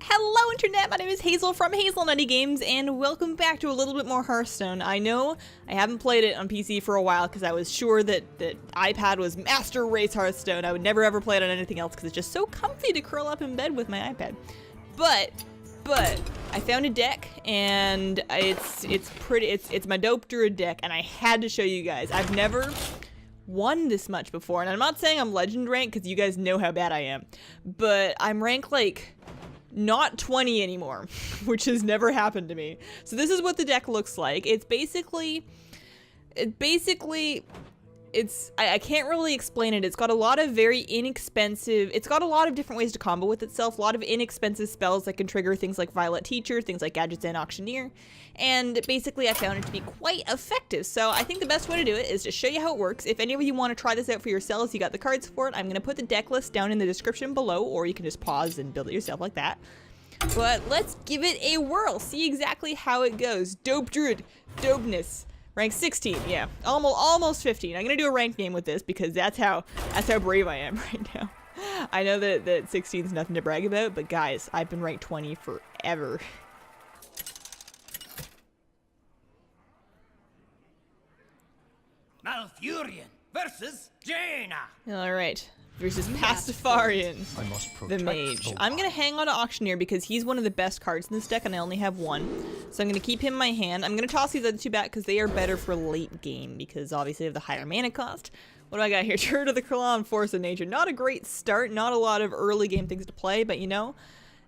Hello Internet, my name is Hazel from Hazelnutty Games, and welcome back to a little bit more Hearthstone. I know I haven't played it on PC for a while because I was sure that iPad was master race Hearthstone. I would never ever play it on anything else because it's just so comfy to curl up in bed with my iPad. But I found a deck, and it's my Dope Druid deck, and I had to show you guys. I've never won this much before, and I'm not saying I'm legend rank because you guys know how bad I am, but I'm ranked like not 20 anymore, which has never happened to me. So this is what the deck looks like. I can't really explain it. It's got a lot of very inexpensive, it's got a lot of different ways to combo with itself, a lot of inexpensive spells that can trigger things like Violet Teacher, things like Gadgetzan Auctioneer, and basically I found it to be quite effective. So I think the best way to do it is to show you how it works. If any of you want to try this out for yourselves, you got the cards for it. I'm going to put the deck list down in the description below, or you can just pause and build it yourself like that. But let's give it a whirl, see exactly how it goes. Dope Druid, Dopeness. Rank 16, yeah, almost 15. I'm gonna do a ranked game with this because that's how brave I am right now. I know that 16 is nothing to brag about, but guys, I've been ranked 20 forever. Malfurion versus Draenor. All right. Versus Pastafarian, the mage. I'm going to hang on to Auctioneer because he's one of the best cards in this deck and I only have one. So I'm going to keep him in my hand. I'm going to toss these other two back because they are better for late game because obviously of the higher mana cost. What do I got here? Druid of the Claw and Force of Nature. Not a great start, not a lot of early game things to play, but you know,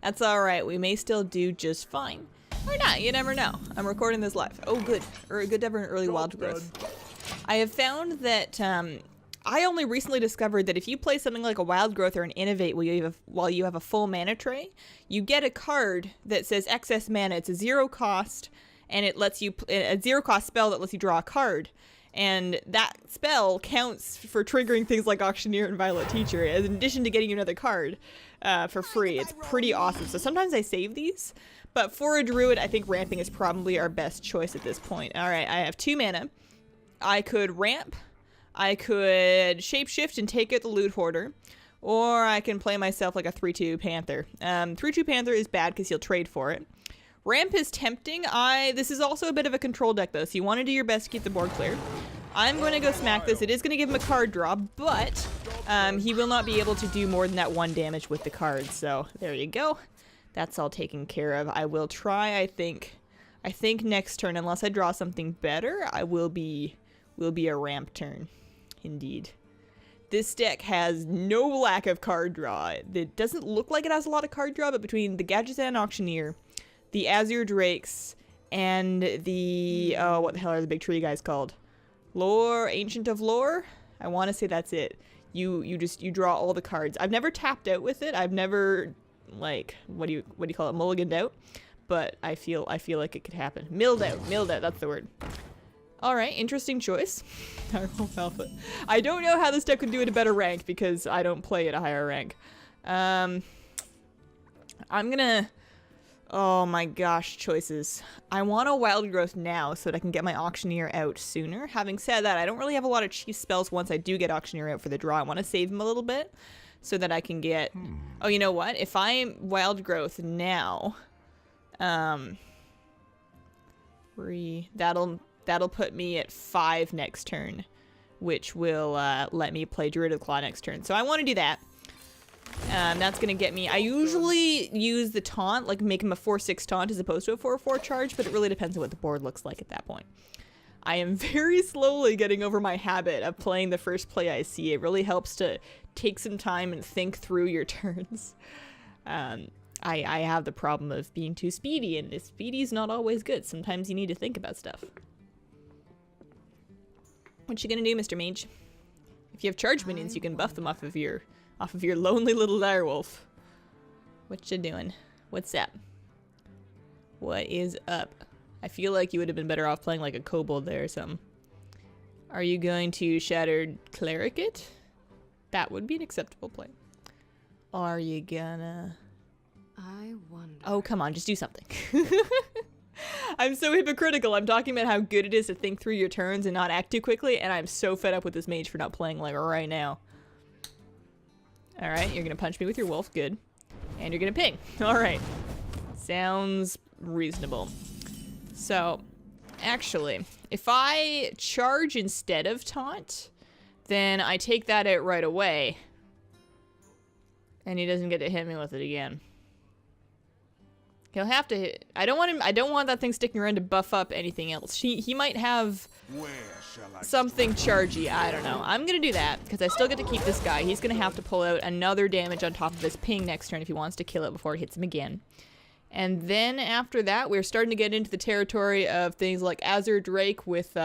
that's alright. We may still do just fine. Or not, you never know. I'm recording this live. Oh good, or good to have an early wild growth. I have found that I only recently discovered that if you play something like a Wild Growth or an Innervate while you have a full mana tray, you get a card that says excess mana. It's a 0 cost, and it lets you a 0 cost spell that lets you draw a card, and that spell counts for triggering things like Auctioneer and Violet Teacher, as in addition to getting you another card for free. It's pretty awesome. So sometimes I save these, but for a Druid, I think ramping is probably our best choice at this point. All right, I have 2 mana. I could ramp. I could shapeshift and take out the Loot Hoarder, or I can play myself like a 3-2 Panther. 3-2 Panther is bad because you'll trade for it. Ramp is tempting. This is also a bit of a control deck though, so you want to do your best to keep the board clear. I'm going to go smack this. It is going to give him a card draw, but he will not be able to do more than that 1 damage with the cards. So there you go. That's all taken care of. I will try. I think next turn, unless I draw something better, I will be a ramp turn. Indeed. This deck has no lack of card draw. It doesn't look like it has a lot of card draw, but between the Gadgetzan Auctioneer, the Azure Drakes, and the, oh, what the hell are the big tree guys called? Ancient of Lore? I want to say that's it. You draw all the cards. I've never tapped out with it. I've never, like, what do you call it, mulliganed out? But I feel like it could happen. Milled out, that's the word. Alright, interesting choice. I don't know how this deck would do at a better rank because I don't play at a higher rank. I'm gonna... Oh my gosh, choices. I want a Wild Growth now so that I can get my Auctioneer out sooner. Having said that, I don't really have a lot of cheese spells once I do get Auctioneer out for the draw. I want to save him a little bit so that I can get... Oh, you know what? If I Wild Growth now... That'll put me at 5 next turn, which will let me play Druid of the Claw next turn. So I want to do that. That's going to get me... I usually use the taunt, like make him a 4-6 taunt as opposed to a 4-4 charge, but it really depends on what the board looks like at that point. I am very slowly getting over my habit of playing the first play I see. It really helps to take some time and think through your turns. I have the problem of being too speedy, and speedy is not always good. Sometimes you need to think about stuff. What you gonna do, Mr. Mage? If you have charge minions, you can buff them off of your lonely little direwolf. What you doing? What's up? What is up? I feel like you would have been better off playing like a kobold there or something. Are you going to Shattered Cleric it? That would be an acceptable play. Are you gonna... I wonder... Oh, come on, just do something. I'm so hypocritical. I'm talking about how good it is to think through your turns and not act too quickly, and I'm so fed up with this mage for not playing like right now. Alright, you're gonna punch me with your wolf, good. And you're gonna ping. Alright. Sounds reasonable. So, actually, if I charge instead of taunt, then I take that out right away. And he doesn't get to hit me with it again. He'll have to hit. I don't want that thing sticking around to buff up anything else. He might have something chargy. I don't know. I'm gonna do that because I still get to keep this guy. He's gonna have to pull out another damage on top of his ping next turn if he wants to kill it before it hits him again. And then after that, we're starting to get into the territory of things like Azure Drake with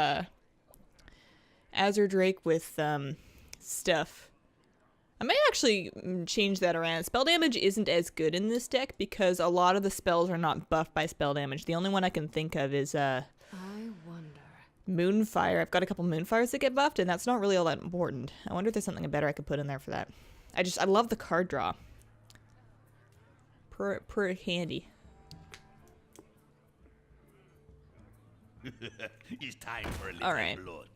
stuff. I might actually change that around. Spell damage isn't as good in this deck because a lot of the spells are not buffed by spell damage. The only one I can think of is I wonder. Moonfire. I've got a couple Moonfires that get buffed, and that's not really all that important. I wonder if there's something better I could put in there for that. I love the card draw. Pretty handy. It's time for a little blood.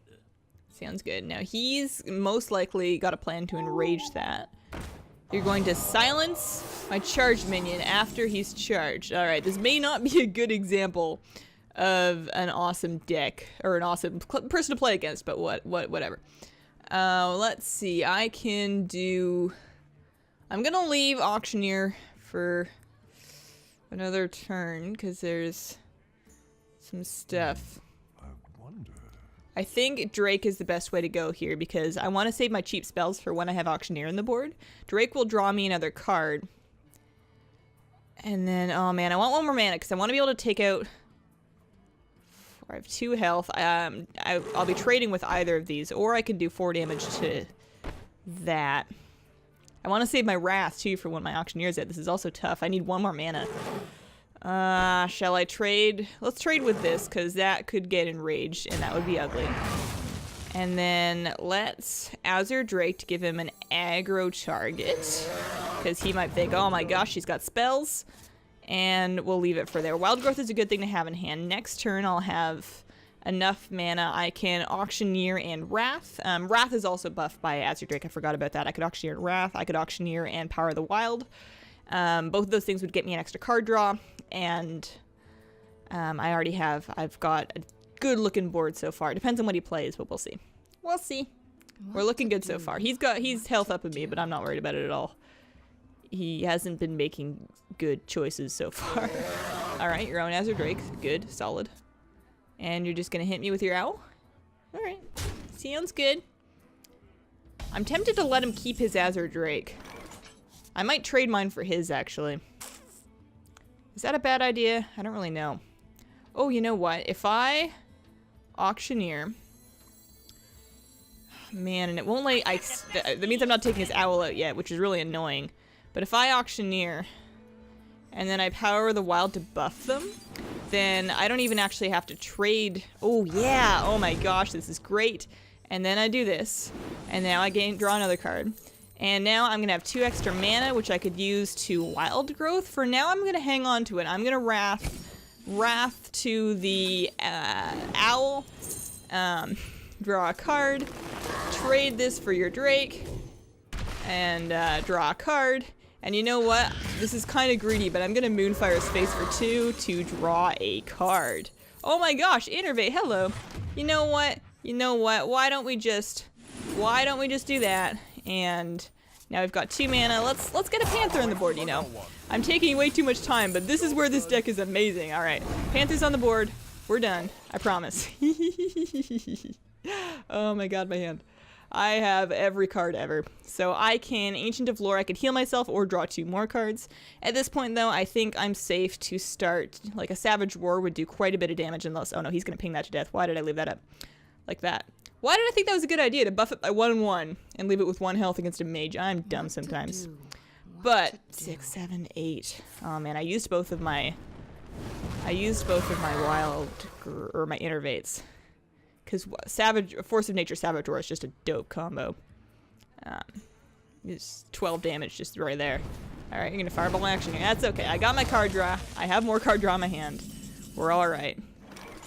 Sounds good. Now he's most likely got a plan to enrage that. You're going to silence my charged minion after he's charged. Alright, this may not be a good example of an awesome deck, or an awesome person to play against, but whatever. Let's see, I'm gonna leave Auctioneer for another turn, because there's some stuff. I think Drake is the best way to go here because I want to save my cheap spells for when I have Auctioneer in the board. Drake will draw me another card. And then, oh man, I want one more mana because I want to be able to take out... I have 2 health. I'll be trading with either of these, or I can do 4 damage to that. I want to save my Wrath too for when my Auctioneer's at. This is also tough. I need 1 more mana. Shall I trade? Let's trade with this, because that could get enraged, and that would be ugly. And then let's Azure Drake to give him an aggro target, because he might think, oh my gosh, she's got spells, and we'll leave it for there. Wild Growth is a good thing to have in hand. Next turn, I'll have enough mana. I can Auctioneer and Wrath. Wrath is also buffed by Azure Drake. I forgot about that. I could Auctioneer and Wrath. I could Auctioneer and Power of the Wild. Both of those things would get me an extra card draw, and I've got a good looking board so far. Depends on what he plays, but we'll see. We'll see. We're looking good so far. He's health up in me, but I'm not worried about it at all. He hasn't been making good choices so far. Alright, your own Azure Drake. Good, solid. And you're just gonna hit me with your owl? Alright. Sounds good. I'm tempted to let him keep his Azure Drake. I might trade mine for his, actually. Is that a bad idea? I don't really know. Oh, you know what? If I Auctioneer... Man, and it won't let... that means I'm not taking his owl out yet, which is really annoying. But if I Auctioneer, and then I Power the Wild to buff them, then I don't even actually have to trade... Oh, yeah! Oh my gosh, this is great! And then I do this, and now I draw another card. And now I'm going to have 2 extra mana, which I could use to Wild Growth. For now, I'm going to hang on to it. I'm going to Wrath to the Owl, draw a card, trade this for your Drake, and draw a card. And you know what? This is kind of greedy, but I'm going to Moonfire his face for 2 to draw a card. Oh my gosh, Innervate, hello. You know what? Why don't we just do that? And now we've got 2 mana. Let's get a Panther on the board, you know. I'm taking way too much time, but this is where this deck is amazing. All right, Panther's on the board. We're done. I promise. Oh my god, my hand. I have every card ever. So I can Ancient of Lore. I could heal myself or draw 2 more cards. At this point, though, I think I'm safe to start. Like a Savage Roar would do quite a bit of damage unless... Oh no, he's going to ping that to death. Why did I leave that up? Like that. Why did I think that was a good idea to buff it by 1/1 and leave it with 1 health against a mage? I'm dumb sometimes. But 6, 7, 8. Oh man, I used both of my wild or my innervates, because Force of Nature Savage Roar is just a dope combo. It's 12 damage just right there. All right, you're gonna Fireball action here. That's okay. I got my card draw. I have more card draw in my hand. We're all right.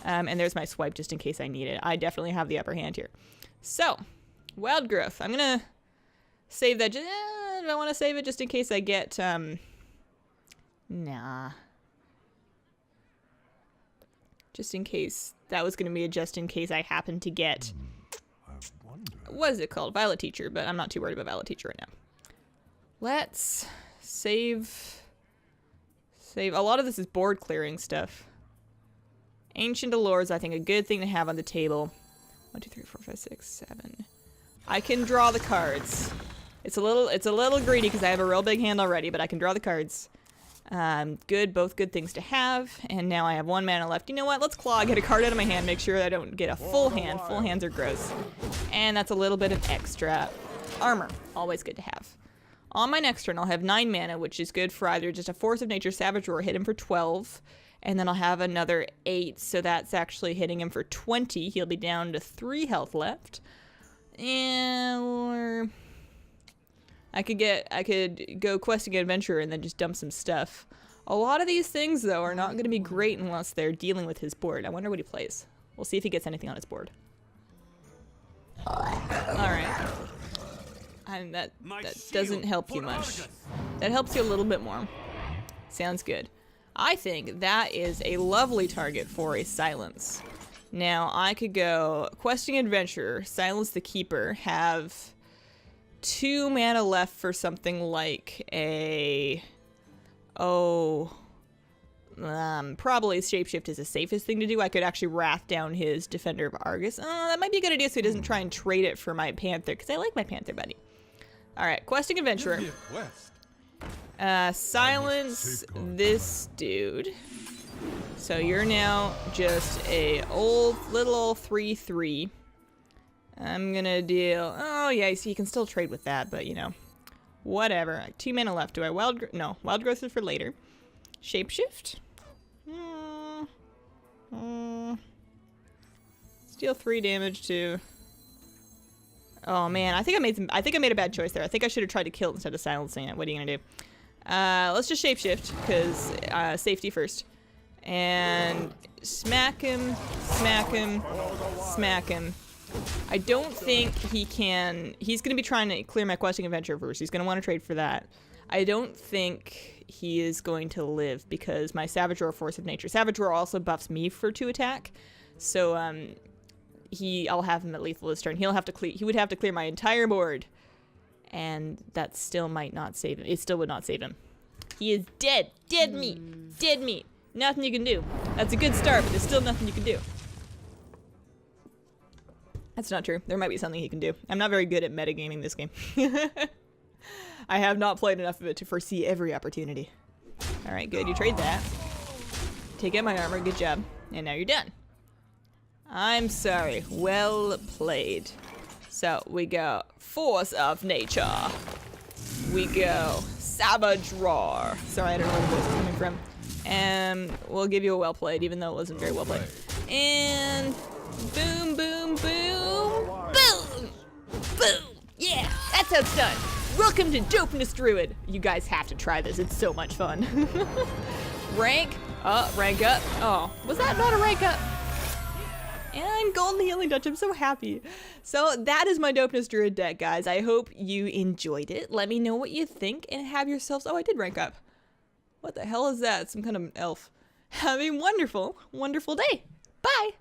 And there's my swipe just in case I need it. I definitely have the upper hand here. So, Wild Growth. I'm going to save that. Do I want to save it just in case I get... Nah. Just in case. That was going to be a just in case I happen to get... What is it called? Violet Teacher, but I'm not too worried about Violet Teacher right now. Let's save... A lot of this is board clearing stuff. Ancient Allure is, I think, a good thing to have on the table. 1, 2, 3, 4, 5, 6, 7. I can draw the cards. It's a little greedy because I have a real big hand already, but I can draw the cards. Good, both good things to have. And now I have 1 mana left. You know what? Let's claw, get a card out of my hand, make sure I don't get a full hand. Full hands are gross. And that's a little bit of extra armor. Always good to have. On my next turn, I'll have 9 mana, which is good for either just a Force of Nature Savage Roar, hit him for 12. And then I'll have another 8, so that's actually hitting him for 20. He'll be down to 3 health left. And I could go Questing Adventurer and then just dump some stuff. A lot of these things, though, are not going to be great unless they're dealing with his board. I wonder what he plays. We'll see if he gets anything on his board. Alright. And that doesn't help you much. That helps you a little bit more. Sounds good. I think that is a lovely target for a silence. Now, I could go Questing Adventurer, Silence the Keeper, have 2 mana left for something like a... probably Shapeshift is the safest thing to do. I could actually Wrath down his Defender of Argus. That might be a good idea so he doesn't try and trade it for my Panther, because I like my Panther buddy. Alright, Questing Adventurer. Silence this dude. So you're now just a little 3/3. I'm gonna deal... Oh, yeah, so you can still trade with that, but, you know. Whatever. 2 mana left. Do I Wild Growth is for later. Shapeshift? Deal 3 damage to... Oh, man. I think I made a bad choice there. I think I should have tried to kill it instead of silencing it. What are you gonna do? Let's just Shapeshift, because safety first. And smack him, smack him, smack him. I don't think he can... He's going to be trying to clear my Questing Adventure first. He's going to want to trade for that. I don't think he is going to live because my Savage Roar, Force of Nature. Savage Roar also buffs me for 2 attack. So I'll have him at lethal this turn. He would have to clear my entire board. And that still might not save him. It still would not save him. He is dead. Dead meat. Dead meat. Nothing you can do. That's a good start, but there's still nothing you can do. That's not true. There might be something he can do. I'm not very good at metagaming this game. I have not played enough of it to foresee every opportunity. Alright, good. You trade that. Take out my armor. Good job. And now you're done. I'm sorry. Well played. So, we go Force of Nature. We go Savage Roar. Sorry, I don't know where the voice is coming from. And we'll give you a well played, even though it wasn't very well played. And boom, boom, boom, boom, boom. Yeah, that's how it's done. Welcome to Dopeness Druid. You guys have to try this. It's so much fun. Rank up. Oh, was that not a rank up? And Golden Healing Touch. I'm so happy. So that is my Dopeness Druid deck, guys. I hope you enjoyed it. Let me know what you think and have yourselves... Oh, I did rank up. What the hell is that? Some kind of elf. Have a wonderful, wonderful day. Bye.